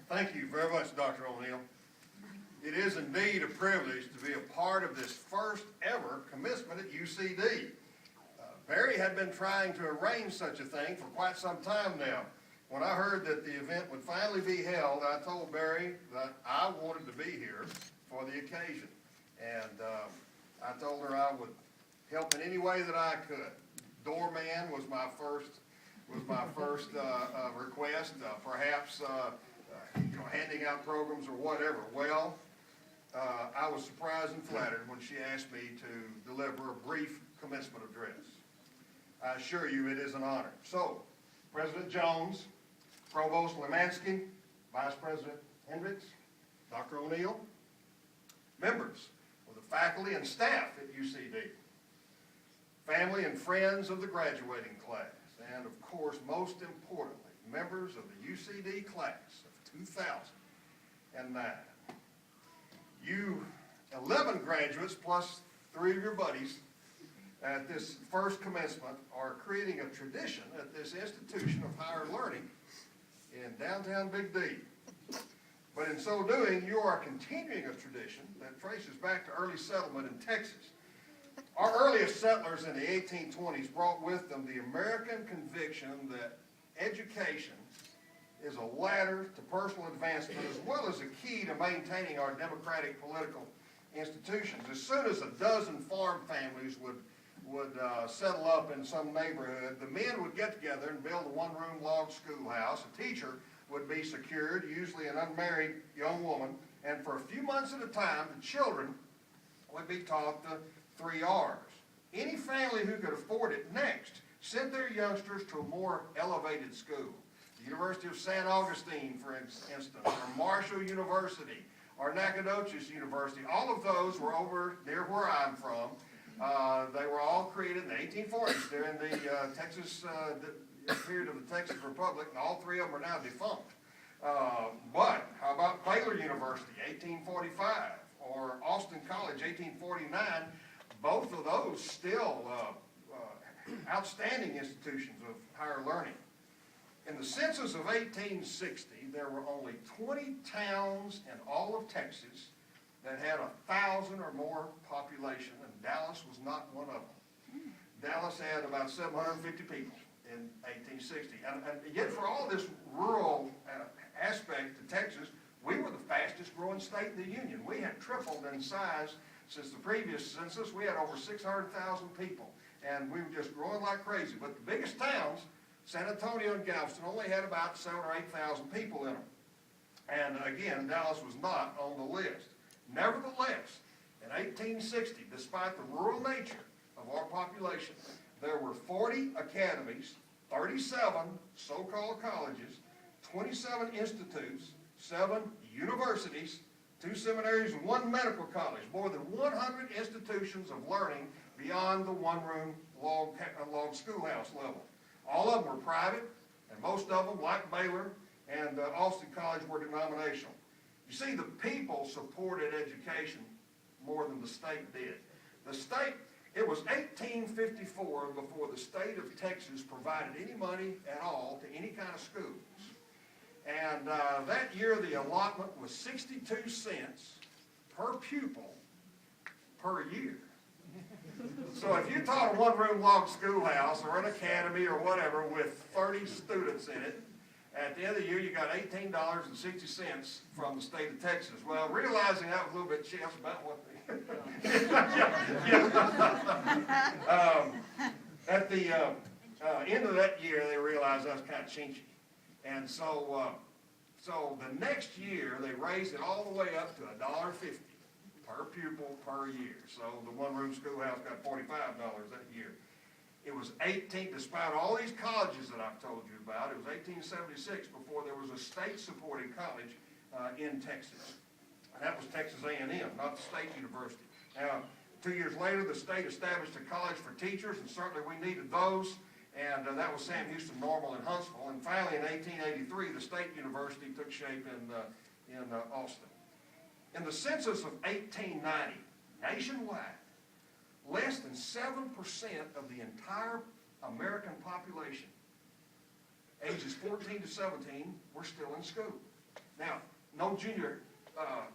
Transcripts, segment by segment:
Thank you very much, Dr. O'Neill. It is indeed a privilege to be a part of this first ever commencement at UCD. Barry had been trying to arrange such a thing for quite some time now. When I heard that the event would finally be held, I told Barry that I wanted to be here for the occasion. And I told her I would help in any way that I could. Doorman was my first request, perhaps handing out programs or whatever. Well, I was surprised and flattered when she asked me to deliver a brief commencement address. I assure you it is an honor. So, President Jones, Provost Lemansky, Vice President Hendricks, Dr. O'Neill, members of the faculty and staff at UCD, family and friends of the graduating class, and of course, most importantly, members of the UCD class of 2009. You 11 graduates plus 3 of your buddies at this first commencement are creating a tradition at this institution of higher learning in downtown Big D. But in so doing, you are continuing a tradition that traces back to early settlement in Texas. Our earliest settlers in the 1820s brought with them the American conviction that education is a ladder to personal advancement as well as a key to maintaining our democratic political institutions. As soon as a dozen farm families would settle up in some neighborhood, the men would get together and build a one-room log schoolhouse. A teacher would be secured, usually an unmarried young woman, and for a few months at a time, the children would be taught the 3 R's. Any family who could afford it next sent their youngsters to a more elevated school. The University of St. Augustine, for instance, or Marshall University, or Nacogdoches University. All of those were over near where I'm from. They were all created in the 1840s during the the period of the Texas Republic, and all 3 of them are now defunct. But how about Baylor University, 1845, or Austin College, 1849? Both of those still outstanding institutions of higher learning. In the census of 1860, there were only 20 towns in all of Texas that had 1,000 or more population, and Dallas was not one of them. Dallas had about 750 people in 1860. And yet for all this rural aspect to Texas, we were the fastest growing state in the Union. We had tripled in size since the previous census. We had over 600,000 people, and we were just growing like crazy. But the biggest towns, San Antonio and Galveston, only had about 7,000 or 8,000 people in them. And again, Dallas was not on the list. Nevertheless, in 1860, despite the rural nature of our population, there were 40 academies, 37 so-called colleges, 27 institutes, 7 universities, 2 seminaries, and 1 medical college. More than 100 institutions of learning beyond the one-room log schoolhouse level. All of them were private, and most of them, like Baylor and Austin College, were denominational. You see, the people supported education more than the state did. The state, it was 1854 before the state of Texas provided any money at all to any kind of schools. And that year, the allotment was 62 cents per pupil per year. So if you taught a one-room log schoolhouse or an academy or whatever with 30 students in it, at the end of the year, you got $18.60 from the state of Texas. Well, realizing that was a little bit cheap, that's about what at the end of that year, they realized that was kind of chinchy. And so the next year, they raised it all the way up to $1.50 per pupil per year. So the one-room schoolhouse got $45 that year. It was despite all these colleges that I've told you about, it was 1876 before there was a state-supported college in Texas. And that was Texas A&M, not the state university. Now, 2 years later, the state established a college for teachers, and certainly we needed those. And that was Sam Houston Normal in Huntsville. And finally, in 1883, the state university took shape in Austin. In the census of 1890, nationwide, less than 7% of the entire American population, ages 14 to 17, were still in school. Now, no junior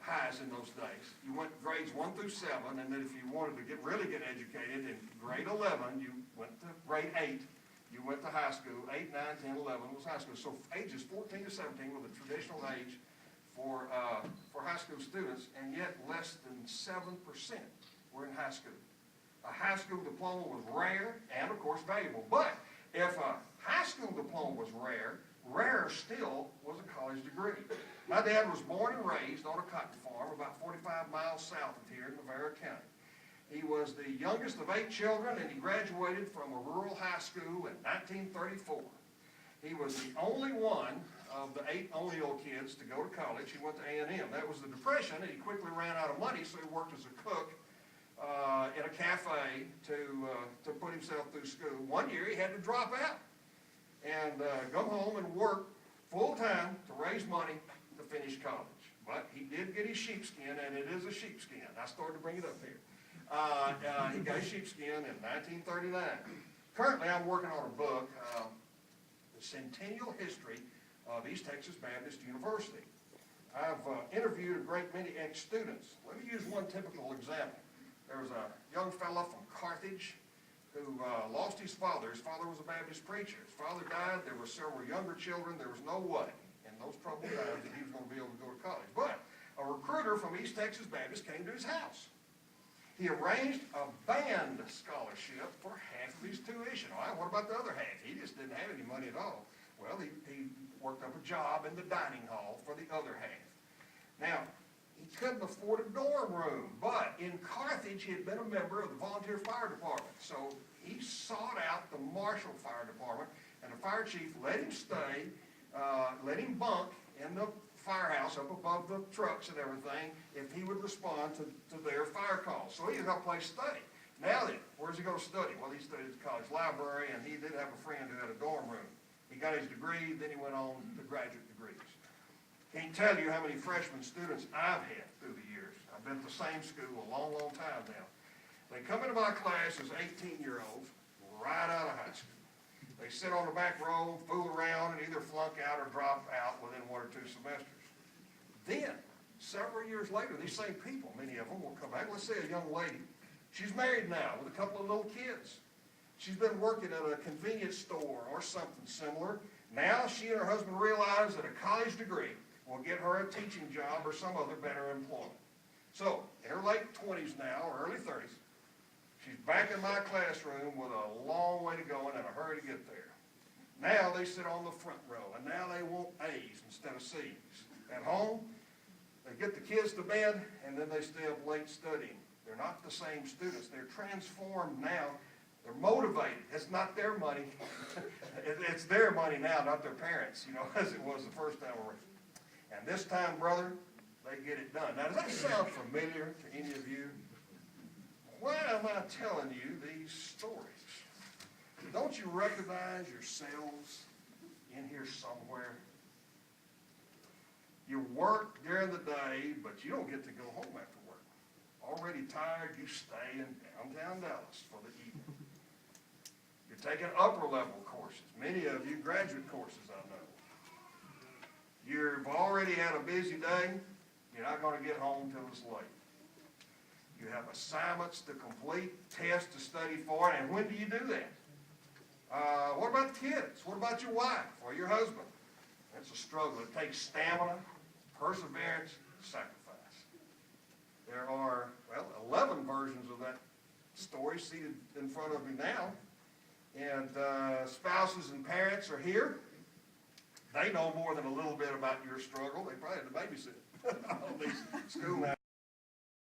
highs in those days. You went grades 1 through 7, and then if you wanted to really get educated in grade 11, you went to grade 8. You went to high school. 8, 9, 10, 11 was high school. So ages 14 to 17 were the traditional age for high school students, and yet less than 7% were in high school. A high school diploma was rare and, of course, valuable. But if a high school diploma was rare, rarer still was a college degree. My dad was born and raised on a cotton farm about 45 miles south of here in Navarro County. He was the youngest of 8 children, and he graduated from a rural high school in 1934. He was the only one of the 8 O'Neill kids to go to college. He went to A&M. That was the Depression, and he quickly ran out of money, so he worked as a cook in a cafe to put himself through school. One year he had to drop out and go home and work full-time to raise money to finish college. But he did get his sheepskin, and it is a sheepskin. I started to bring it up here. He got his sheepskin in 1939. Currently, I'm working on a book, The Centennial History of East Texas Baptist University. I've interviewed a great many ex-students. Let me use one typical example. There was a young fellow from Carthage who lost his father. His father was a Baptist preacher. His father died. There were several younger children. There was no way in those troubled times that he was going to be able to go to college. But a recruiter from East Texas Baptist came to his house. He arranged a band scholarship for half of his tuition. All right, what about the other half? He just didn't have any money at all. Well, he worked up a job in the dining hall for the other half. Now, he couldn't afford a dorm room, but in Carthage, he had been a member of the volunteer fire department. So he sought out the Marshall Fire Department, and the fire chief let him stay, let him bunk in the firehouse up above the trucks and everything if he would respond to their fire calls. So he had a place to study. Now then, where's he going to study? Well, he studied at the college library, and he did have a friend who had a dorm room. He got his degree, then he went on to graduate degrees. Can't tell you how many freshman students I've had through the years. I've been at the same school a long, long time now. They come into my class as 18-year-olds right out of high school. They sit on the back row, fool around, and either flunk out or drop out within 1 or 2 semesters. Then, several years later, these same people, many of them, will come back. Let's say a young lady. She's married now with a couple of little kids. She's been working at a convenience store or something similar. Now she and her husband realize that a college degree will get her a teaching job or some other better employment. So, in her late 20s now, or early 30s, she's back in my classroom with a long way to go and in a hurry to get there. Now they sit on the front row, and now they want A's instead of C's. At home, they get the kids to bed, and then they stay up late studying. They're not the same students. They're transformed now. They're motivated. It's not their money. It's their money now, not their parents, as it was the first time around. And this time, brother, they get it done. Now, does that sound familiar to any of you? Why am I telling you these stories? Don't you recognize yourselves in here somewhere? You work during the day, but you don't get to go home after work. Already tired, you stay in downtown Dallas for the evening. You're taking upper level courses. Many of you graduate courses, I know. You've already had a busy day. You're not going to get home till it's late. You have assignments to complete, tests to study for, and when do you do that? What about the kids? What about your wife or your husband? It's a struggle. It takes stamina, perseverance, sacrifice. There are, 11 versions of that story seated in front of me now. And spouses and parents are here. They know more than a little bit about your struggle. They probably had to babysit all these school